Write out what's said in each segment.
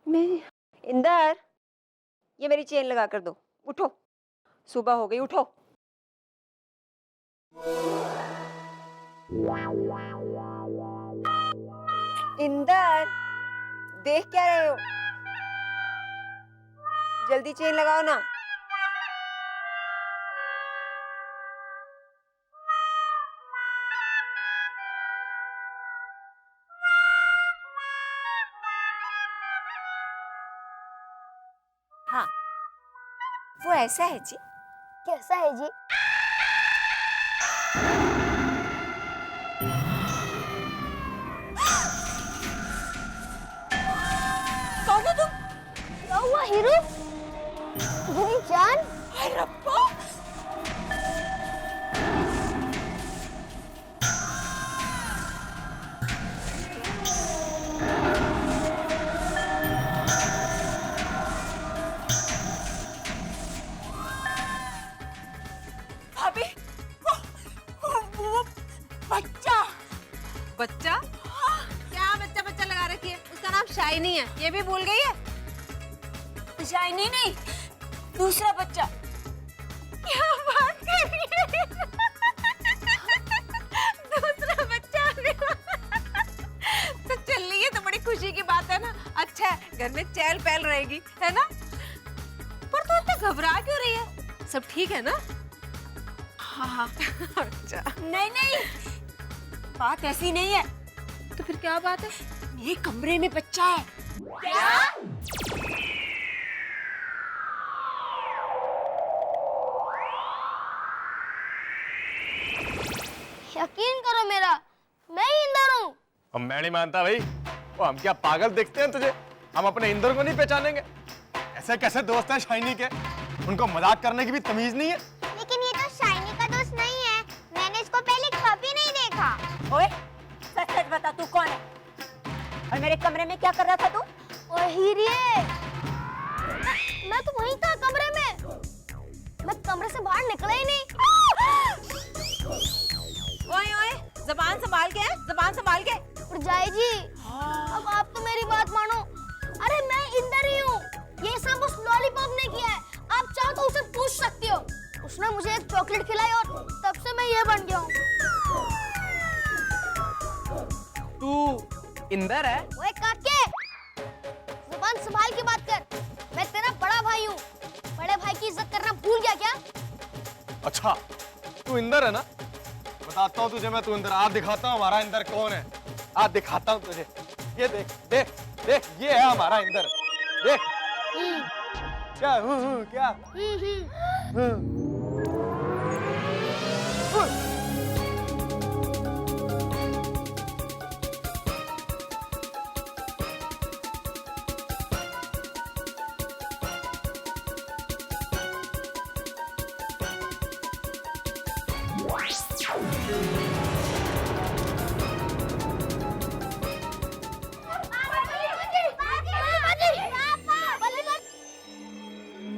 मैं इंदर, ये मेरी चेन लगा कर दो। उठो, सुबह हो गई, उठो। इंदर, देख क्या रहे हो? जल्दी चेन लगाओ ना। हाँ, वो ऐसा है जी। कैसा है जी? कौन हो तुम? क्या हुआ हीरो? मेरी जान। हाय रब्बा! भाभी, वो बच्चा। बच्चा? क्या बच्चा बच्चा लगा रखी है? उसका नाम शाइनी है, ये भी भूल गई है? शाइनी नहीं, दूसरा बच्चा। क्या बात कर रही है? दूसरा बच्चा आने वाला। तो चल रही है तो बड़ी खुशी की बात है ना। अच्छा है, घर में चहल पहल रहेगी, है ना? पर तू इतना घबरा क्यों रही है? सब ठीक है ना? हाँ। अच्छा, नहीं नहीं, बात ऐसी नहीं है। तो फिर क्या बात है? मेरे कमरे में बच्चा है। क्या? यकीन करो मेरा, मैं ही इंदर हूँ। अब मैं नहीं मानता भाई। वो हम क्या पागल दिखते हैं तुझे? हम अपने इंदर को नहीं पहचानेंगे? ऐसे कैसे दोस्त हैं शाइनी के? उनको मजाक करने की भी तमीज नहीं है। लेकिन ये तो शाइनी का दोस्त नहीं है। मैंने इसको पहले कभी नहीं देखा। ओए, सच सच बता, तू कौन है? और मेरे कमरे में क्या कर रहा था तू? ओए हीरे, मैं तो वहीं था कमरे में। मैं कमरे से बाहर निकला ही नहीं। ओए ओए, जबान संभाल के, जबान संभाल के। जाई जी, अब आप तो मेरी बात मानो। अरे मैं इंदर ही हूँ। ये सब उस लॉलीपॉप ने किया है। आप चाहो तो उसे पूछ सकती हो। उसने मुझे एक चॉकलेट खिलाई और तब से मैं ये बन गया हूँ। तू इंदर है? ओए काके, जुबान संभाल के बात कर। मैं तेरा बड़ा भाई हूँ। बड़े भाई की इज्जत करना भूल गया क्या? अच्छा, तू इंदर है ना? बताता हूँ तुझे मैं, तू इंदर। आज दिखाता हूँ हमारा इंदर कौन है। आज दिखाता हूँ तुझे। ये देख देख देख, ये है हमारा इंदर। देख क्या क्या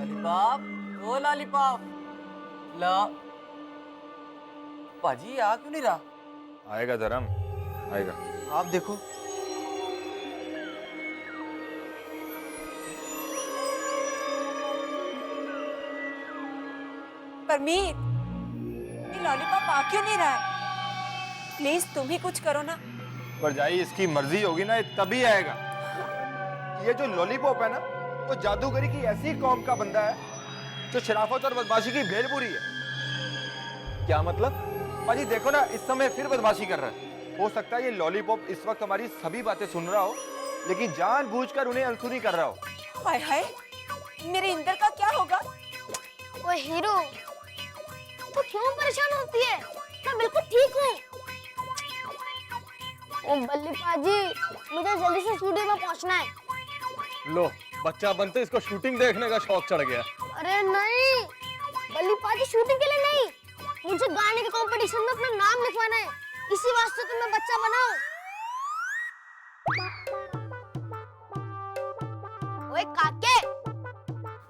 लॉलीपॉप, ओ लॉलीपॉप, ला। पाजी आ क्यों नहीं रहा? आएगा धर्म, आएगा। आप देखो। परमीत, ये लॉलीपॉप आ क्यों नहीं रहा है? प्लीज तुम ही कुछ करो ना। पर जाई, इसकी मर्जी होगी ना, ये तभी आएगा। ये जो लॉलीपॉप है ना, वो जादूगरी की ऐसी कौम का बंदा है जो शराफत और बदमाशी की भेलपुरी है। क्या मतलब? पाजी देखो ना, इस समय फिर बदमाशी कर रहा है। हो सकता है ये लॉलीपॉप इस वक्त हमारी सभी बातें सुन रहा हो, लेकिन जानबूझकर उन्हें अनसुनी कर रहा हो। हाय हाय, मेरे इंदर का क्या होगा? ओए हीरो, तू क्यों परेशान होती है? मैं बिल्कुल ठीक हूँ। ओ बल्ली पाजी, मुझे जल्दी से स्टूडियो में पहुंचना है। लो, बच्चा बनते इसको शूटिंग देखने का शौक चढ़ गया। अरे नहीं, बल्ली पाजी शूटिंग के लिए नहीं, मुझे गाने के कंपटीशन में अपना नाम लिखवाना है। इसी वास्ते तो मैं बच्चा बना हूँ। ओए काके,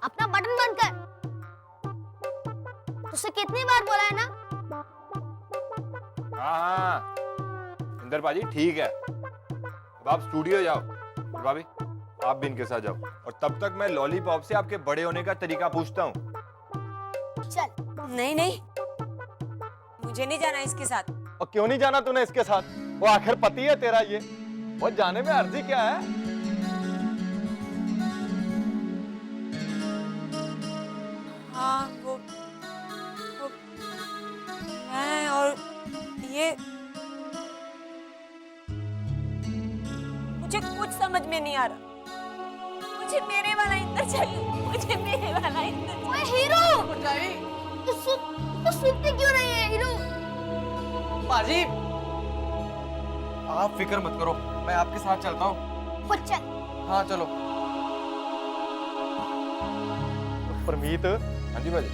अपना बटन बंद कर। तुझसे कितनी बार बोला है ना? हाँ, इंदर पाजी ठीक है। अब आप स्टूडियो जाओ। भाभी, आप भी इनके साथ जाओ, और तब तक मैं लॉलीपॉप से आपके बड़े होने का तरीका पूछता हूँ। चल। नहीं नहीं, मुझे नहीं जाना इसके साथ। और क्यों नहीं जाना तूने इसके साथ? वो आखिर पति है तेरा ये, वो जाने में अर्जी क्या है? हाँ वो मैं और ये मुझे कुछ समझ में नहीं आ रहा। मुझे मेरे वाला इंदर चाहिए, मुझे मेरे वाला इंदर। ओए हीरो, भरजाई, तो सुनती क्यों नहीं है हीरो? बाजी, आप फिक्र मत करो, मैं आपके साथ चलता हूँ। वो चल। हाँ चलो। परमीत, हाँ जी भाजी।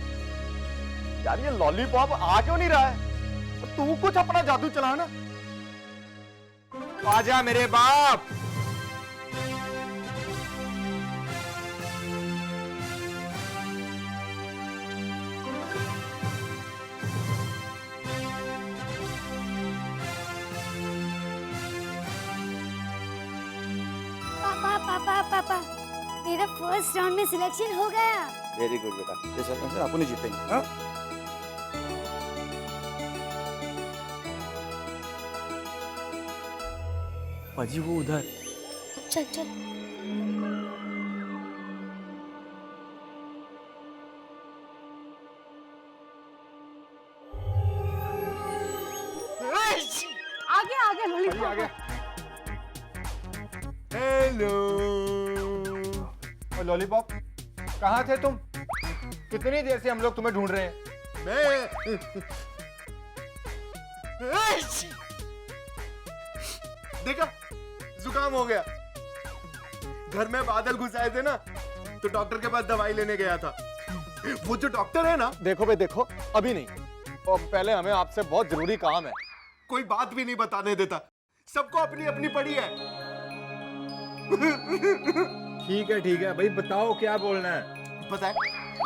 यार ये लॉलीपॉप आ क्यों नहीं रहा है? तू कुछ अपना जादू चला ना। आजा मेरे बाप। पापा, मेरा फर्स्ट राउंड में सिलेक्शन हो गया। वेरी गुड बेटा, ये सब अपन ही जीतेंगे। हाँ? बाजी वो उधर। चल चल। आ गया लॉलीपॉप। आ गया। हेलो। और लॉलीपॉप, कहाँ थे तुम? कितनी देर से हम लोग तुम्हें ढूंढ रहे हैं। देखा, जुकाम हो गया। घर में बादल घुस आए थे ना, तो डॉक्टर के पास दवाई लेने गया था। वो जो डॉक्टर है ना, देखो भाई देखो, अभी नहीं, और पहले हमें आपसे बहुत जरूरी काम है। कोई बात भी नहीं बताने देता, सबको अपनी अपनी पड़ी है। ठीक है भाई, बताओ क्या बोलना है। पता है,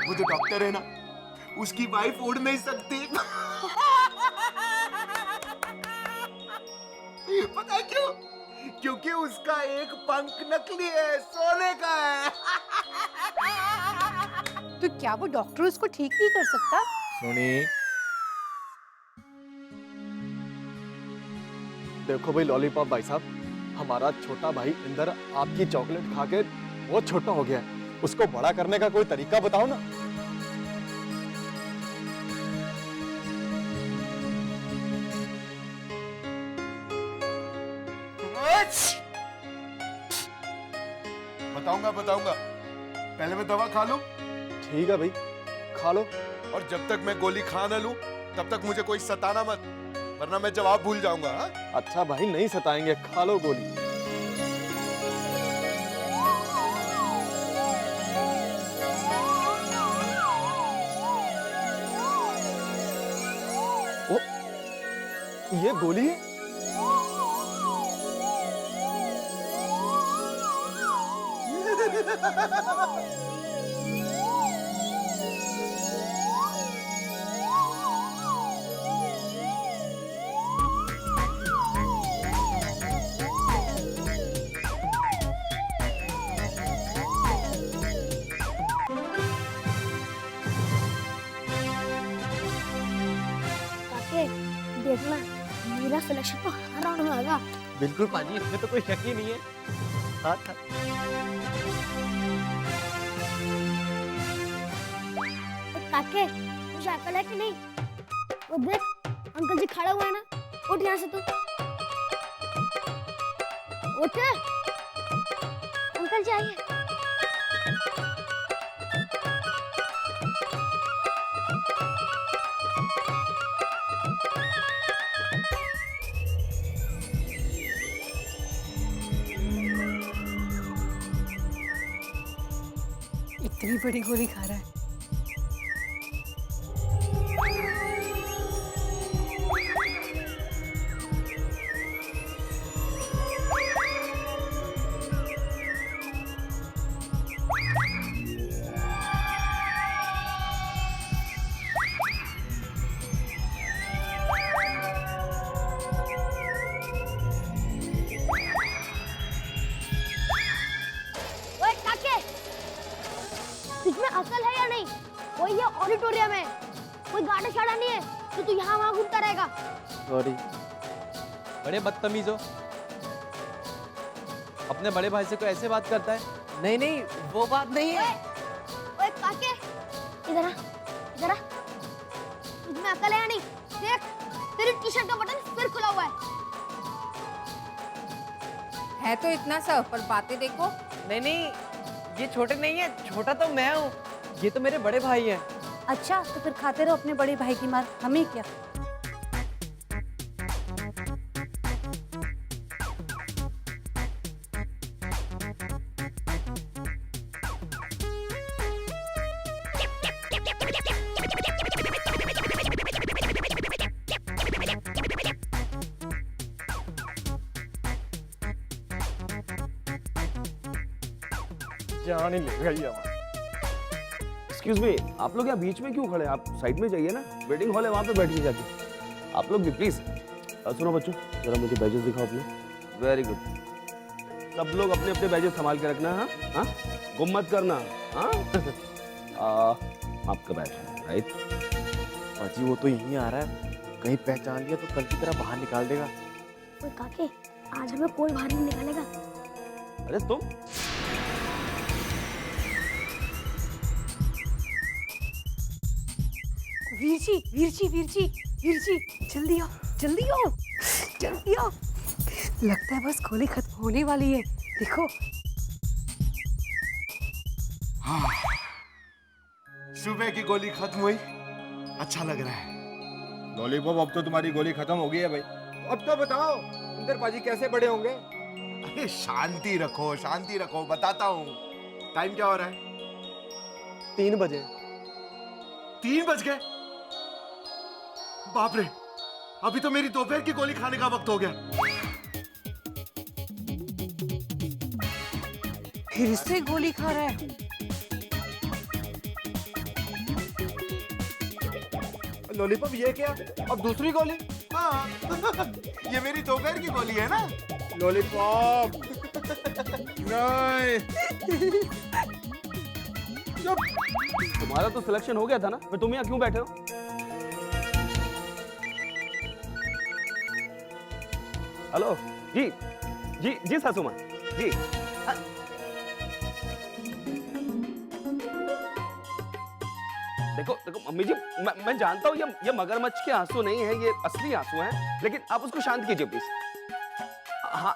वो जो डॉक्टर है ना, उसकी वाइफ उड़ नहीं सकती। पता है क्यों? क्योंकि उसका एक पंख नकली है, सोने का है। तो क्या वो डॉक्टर उसको ठीक नहीं कर सकता? सुनी, देखो भाई लॉलीपॉप भाई साहब, हमारा छोटा भाई इंदर आपकी चॉकलेट खा के बहुत छोटा हो गया है, उसको बड़ा करने का कोई तरीका बताओ ना। बताऊंगा। पहले मैं दवा खा लूं, ठीक है भाई, खा लो। और जब तक मैं गोली खा ना लूं, तब तक मुझे कोई सताना मत, वरना मैं जवाब भूल जाऊंगा। हाँ? अच्छा भाई, नहीं सताएंगे, खा लो गोली। ओ, ये गोली है? काके, देखना, मेरा सिलेक्शन तो हर राउंड में आएगा। बिल्कुल पाजी, इसमें तो कोई शक ही नहीं है। हाँ था। काके, मुझे अकल है कि नहीं? वो देख, अंकल जी खड़ा हुआ है ना, उठ यहाँ से तू। उठ, अंकल जी आइए। इतनी बड़ी गोली खा रहा है। तुझमें अकल है या नहीं? कोई ये ऑडिटोरियम है, कोई गाड़ा शाड़ा नहीं है तो तू यहाँ वहाँ घूमता रहेगा। सॉरी। बड़े बदतमीज हो, अपने बड़े भाई से कोई ऐसे बात करता है? नहीं नहीं, वो बात नहीं है। ओए काके, इधर आ, इधर आ। तुझमें अकल है या नहीं? देख, तेरी टी शर्ट का बटन फिर खुला हुआ है तो इतना सा, पर बातें देखो। नहीं नहीं, ये छोटे नहीं है, छोटा तो मैं हूँ, ये तो मेरे बड़े भाई हैं। अच्छा तो फिर खाते रहो अपने बड़े भाई की मार, हमें क्या। जान ही ले गई हमारी। एक्सक्यूज मी, आप लोग यहाँ बीच में क्यों खड़े हैं? आप साइड में जाइए ना, वेटिंग हॉल है, वहाँ पे बैठिए जाके। आप लोग भी प्लीज। सुनो बच्चों, जरा मुझे बैजेस दिखाओ अपने। Very good. सब लोग अपने अपने बैजेस संभाल के रखना। हाँ हाँ, गुम मत करना। हाँ आपका बैच है, राइट? पाजी वो तो यहीं आ रहा है, कहीं पहचान लिया तो कल की तरह बाहर निकाल देगा। ओए काके, आज हमें कोई बाहर नहीं निकालेगा। अरे तुम वीरजी वीरजी वीरजी वीरजी, जल्दी आओ जल्दी आओ जल्दी आओ। लगता है बस गोली खत्म होने वाली है, देखो। सुबह की गोली खत्म हुई, अच्छा लग रहा है। लॉलीपॉप, अब तो तुम्हारी गोली खत्म हो गई है भाई। अब तो बताओ इंदर पाजी कैसे बड़े होंगे? अरे शांति रखो, बताता हूँ। टाइम क्या हो रहा है? 3 बजे। 3 बज गए? बाप रे, अभी तो मेरी दोपहर की गोली खाने का वक्त हो गया। फिर से गोली खा रहा है। लॉलीपॉप, ये क्या? अब दूसरी गोली? हाँ ये मेरी दोपहर की गोली है ना। लॉलीपॉप नहीं। तुम्हारा तो सिलेक्शन हो गया था ना, फिर तुम यहाँ क्यों बैठे हो? हेलो जी, जी सासू माँ जी। हाँ। देखो देखो मम्मी जी, मैं जानता हूँ ये मगरमच्छ के आंसू नहीं है, ये असली आंसू हैं, लेकिन आप उसको शांत कीजिए प्लीज। हाँ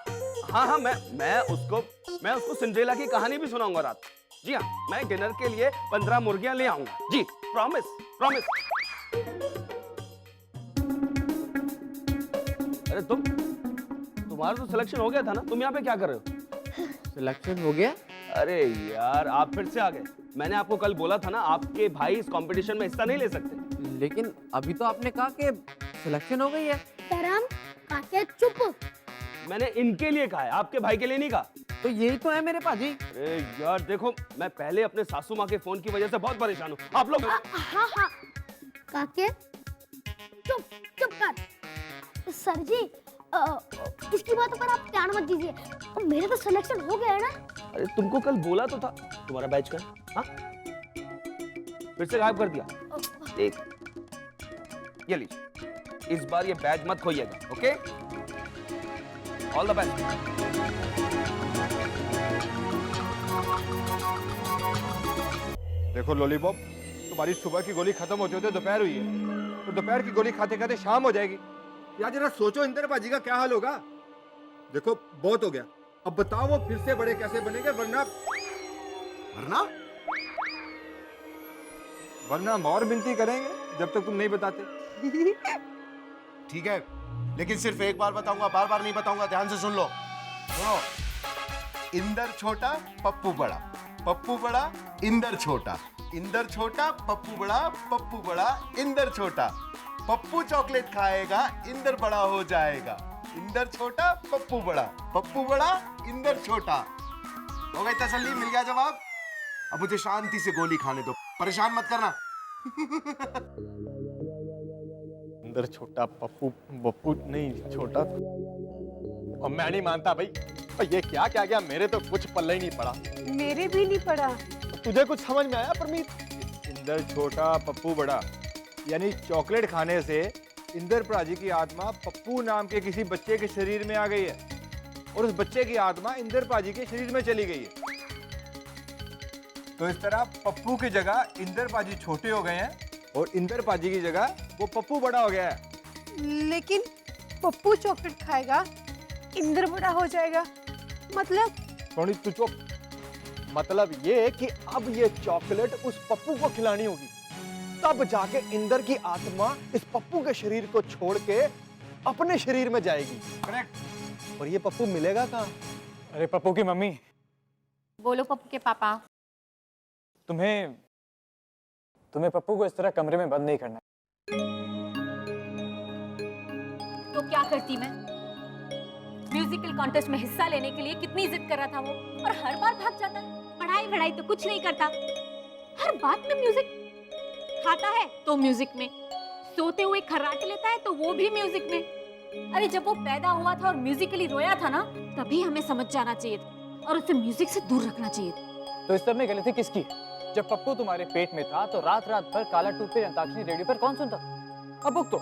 हाँ हाँ, मैं उसको सिंड्रेला की कहानी भी सुनाऊंगा रात। जी हाँ, मैं डिनर के लिए 15 मुर्गियां ले आऊंगा जी, प्रॉमिस प्रॉमिस। अरे तुम्हारा तो सिलेक्शन हो गया था ना, तुम यहाँ पे क्या कर रहे हो? सिलेक्शन हो गया? अरे यार, आप फिर से आ गए। मैंने आपको कल बोला था ना, आपके भाई इस कंपटीशन में हिस्सा नहीं ले सकते। लेकिन अभी तो आपने कहा कि सिलेक्शन हो गई है। धर्म, काके चुप। मैंने इनके लिए कहा है, आपके भाई के लिए नहीं कहा। तो यही तो है मेरे पाजी। अरे यार देखो, मैं पहले अपने सासू माँ के फोन की वजह से बहुत परेशान हूँ। आप लोग हाँ हाँ काके, चुप कर। सर जी, इसकी बातों पर आप ध्यान मत दीजिए। मेरा तो सिलेक्शन हो गया है ना। अरे तुमको कल बोला तो था तुम्हारा बैच का। हाँ, फिर से गायब कर दिया। एक ये लीजिए, इस बार ये बैच मत खोइएगा, ओके? All the best. देखो लॉलीपॉप, तुम्हारी सुबह की गोली खत्म होते होते दोपहर हुई है, तो दोपहर की गोली खाते खाते शाम हो जाएगी। यार जरा सोचो इंदर पाजी का क्या हाल होगा। देखो बहुत हो गया, अब बताओ वो फिर से बड़े कैसे बनेंगे, वरना हम और विनती करेंगे जब तक तुम नहीं बताते। ठीक है, लेकिन सिर्फ एक बार बताऊंगा, बार बार नहीं बताऊंगा। ध्यान से सुन लो। सुनो, इंदर छोटा पप्पू बड़ा, पप्पू बड़ा इंदर छोटा, इंदर छोटा पप्पू बड़ा इंदर छोटा। पप्पू चॉकलेट खाएगा, इंदर बड़ा हो जाएगा। इंदर छोटा पप्पू बड़ा इंदर छोटा। हो गई तसल्ली, मिल गया जवाब। अब मुझे शांति से गोली खाने दो, परेशान मत करना। अंदर छोटा पप्पू नहीं छोटा। और मैं नहीं मानता भाई, ये क्या क्या गया, मेरे तो कुछ पल्ले ही नहीं पड़ा। मेरे भी नहीं पड़ा। तुझे कुछ समझ में आया परमीत? इंदर छोटा पप्पू बड़ा, यानी चॉकलेट खाने से इंद्रप्रा जी की आत्मा पप्पू नाम के किसी बच्चे के शरीर में आ गई है और उस बच्चे की आत्मा इंद्रप्रा जी के शरीर में चली गई है। तो इस तरह पप्पू की जगह इंद्रप्रा जी छोटे हो गए हैं और इंद्रप्रा जी की जगह वो पप्पू बड़ा हो गया है। लेकिन पप्पू चॉकलेट खाएगा, इंद्र बड़ा हो जाएगा, मतलब? सोनी तू चुप। मतलब ये कि अब ये चॉकलेट उस पप्पू को खिलानी होगी, तब जाके इंदर की आत्मा इस पप्पू के शरीर को छोड़ के अपने शरीर में जाएगी। करेक्ट। और ये पप्पू मिलेगा कहाँ? अरे पप्पू की मम्मी, बोलो पप्पू के पापा। तुम्हें पप्पू को इस तरह कमरे में बंद नहीं करना है। तो क्या करती मैं? म्यूजिकल कॉन्टेस्ट में हिस्सा लेने के लिए कितनी जिद कर रहा था वो, और हर बार भाग जाता है। पढ़ाई वढ़ाई तो कुछ नहीं करता, हर बात में म्यूजिक। खाता है तो म्यूजिक में, सोते हुए खर्राटे लेता है तो वो भी म्यूजिक में। अरे जब वो पैदा हुआ था और म्यूजिकली रोया था ना, तभी हमें समझ जाना चाहिए था और उसे म्यूजिक से दूर रखना चाहिए था। तो इस सब में गलती किसकी है? जब पप्पू तुम्हारे पेट में था तो रात रात भर काला टूथ पे अंताक्षरी रेडियो पर कौन सुनता? अब तो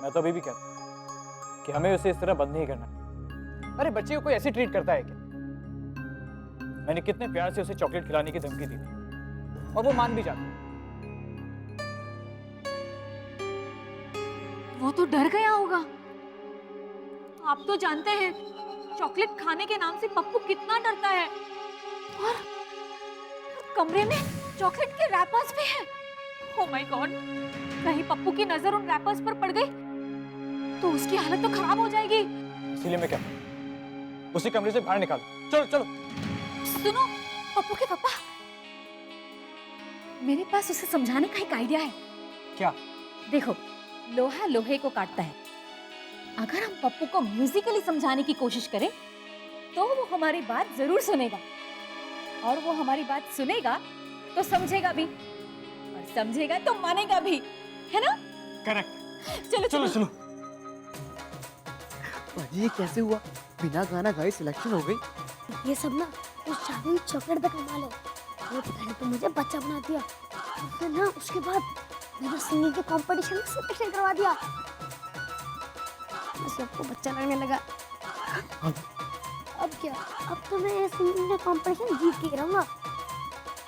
मैं तो अभी भी कहता कि हमें उसे इस तरह बंद नहीं करना। अरे बच्चे को कोई ऐसे ट्रीट करता है क्या? मैंने कितने प्यार से उसे चॉकलेट खिलाने की धमकी दी थी और वो मान भी जाता। वो तो डर गया होगा। आप तो जानते हैं चॉकलेट खाने के नाम से पप्पू कितना डरता है। और कमरे में चॉकलेट के रैपर्स भी हैं। ओह माय गॉड, कहीं पप्पू की नजर उन रैपर्स पर पड़ गई तो उसकी हालत तो खराब हो जाएगी। इसीलिए मैं कहता हूं उसी कमरे से बाहर निकालो। चलो चलो। सुनो पप्पू के पापा, मेरे पास उसे समझाने का एक आइडिया है। क्या? देखो, लोहा लोहे को काटता है। अगर हम पप्पू को म्यूजिकली समझाने की कोशिश करें तो वो हमारी बात जरूर सुनेगा, और वो हमारी बात सुनेगा तो समझेगा भी, और समझेगा तो मानेगा भी, है ना? करेक्ट। चलो चलो चलो। ये कैसे हुआ? बिना गाना गाए सिलेक्शन हो गई। ये सब ना उस जादुई चॉकलेट का कमाल है। वो पहले तो मुझे बच्चा बना दिया, और फिर ना उसके बाद मेरे सिंगिंग के कंपटीशन में सिलेक्शन करवा दिया। मैं सबको बच्चा लगने लगा। अब क्या? अब तो मैं ये सिंगिंग का कंपटीशन जीत के रहूंगा,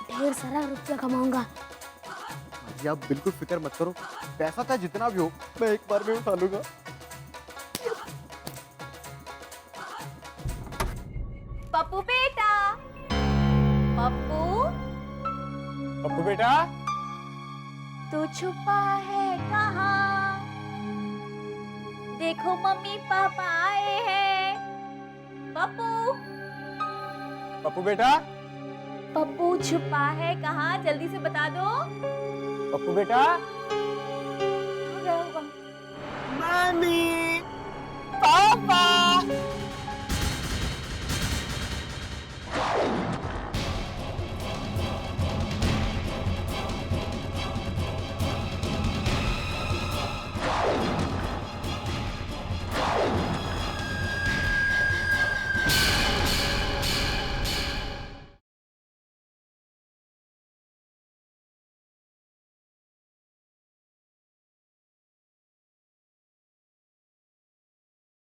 ढेर सारा रुपया कमाऊंगा। जी आप बिल्कुल फिक्र मत करो, पैसा चाहे जितना भी हो मैं एक बार में उठा लूंगा। पप्पू बेटा, पप्पू पप्पू बेटा, तू छुपा है कहाँ? देखो मम्मी पापा आए हैं। पप्पू, पप्पू बेटा, पप्पू छुपा है कहाँ? जल्दी से बता दो। पप्पू बेटा। मम्मी, पापा।